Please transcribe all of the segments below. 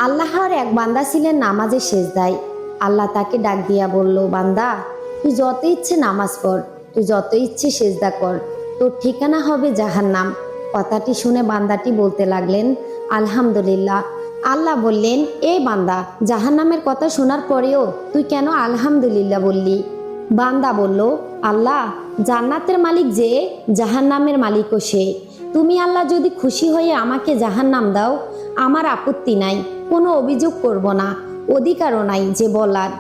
আল্লাহর এক বান্দা ছিলেন নামাজে সেজদায়। আল্লাহ তাকে ডাক দিয়া বলল, বান্দা, তুই যত ইচ্ছে নামাজ পড়, তুই যত ইচ্ছে সেজদা কর, তোর ঠিকানা হবে জাহান্নাম। কথাটি শুনে বান্দাটি বলতে লাগলেন, আলহামদুলিল্লাহ। আল্লাহ বললেন, এ বান্দা, জাহান্নামের কথা শোনার পরেও তুই কেন আলহামদুলিল্লাহ বললি? বান্দা বলল, আল্লাহ, জান্নাতের মালিক যে, জাহান্নামের মালিকও সে। তুমি আল্লাহ যদি খুশি হয়ে আমাকে জাহান্নাম দাও, আমার আপত্তি নাই, কোনো অভিযোগ করব না, অধিকারও নাই যে বলার।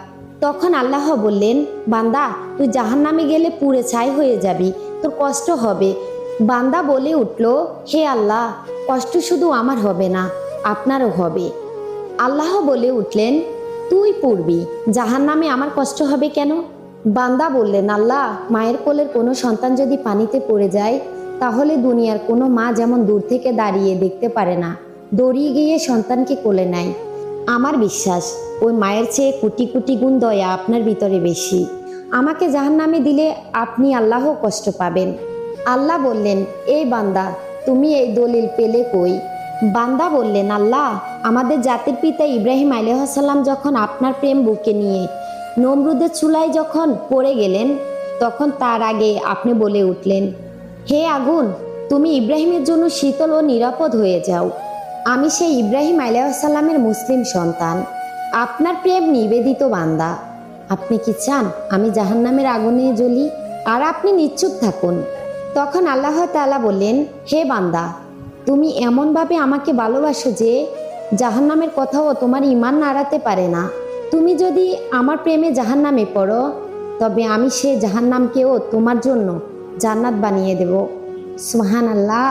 তখন আল্লাহ বললেন, বান্দা, তুই জাহান্নামে গেলে পুড়ে ছাই হয়ে যাবি, তোর কষ্ট হবে। বান্দা বলে উঠল, হে আল্লাহ, কষ্ট শুধু আমার হবে না, আপনারও হবে। আল্লাহ বলে উঠলেন, তুই পড়বি, জাহান্নামে আমার কষ্ট হবে কেন? বান্দা বললেন, আল্লাহ, মায়ের কোলের কোনো সন্তান যদি পানিতে পড়ে যায়, তাহলে দুনিয়ার কোনো মা যেমন দূর থেকে দাঁড়িয়ে দেখতে পারে না, দৌড়িয়ে গিয়ে সন্তানকে কোলে নেয়। আমার বিশ্বাস ওই মায়ের চেয়ে কোটি কোটি গুণ দয়া আপনার ভিতরে বেশি। আমাকে জাহান্নামে দিলে আপনি আল্লাহ কষ্ট পাবেন। আল্লাহ বললেন, এই বান্দা, তুমি এই দলিল পেলে কই? বান্দা বললেন, আল্লাহ, আমাদের জাতির পিতা ইব্রাহিম আলাইহিস সালাম যখন আপনার প্রেম বুকে নিয়ে নমরুদের চুলায় যখন পড়ে গেলেন, তখন তার আগে আপনি বলে উঠলেন, হে আগুন, তুমি ইব্রাহিমের জন্য শীতল ও নিরাপদ হয়ে যাও। আমি সেই ইব্রাহিম আলাইহিস সালামের মুসলিম সন্তান, আপনার প্রেম নিবেদিত বান্দা। আপনি কি চান আমি জাহান্নামের আগুনে জ্বলি? আর আপনি নিশ্চুপ থাকুন। তখন আল্লাহ তাআলা বললেন, হে বান্দা, তুমি এমনভাবে আমাকে ভালোবাসো যে জাহান্নামের কথাও তোমার ঈমান নাড়াতে পারে না। তুমি যদি আমার প্রেমে জাহান্নামে পড়ো, তবে আমি সে জাহান্নামকেও তোমার জন্য জান্নাত বানিয়ে দেব। সুবহানাল্লাহ।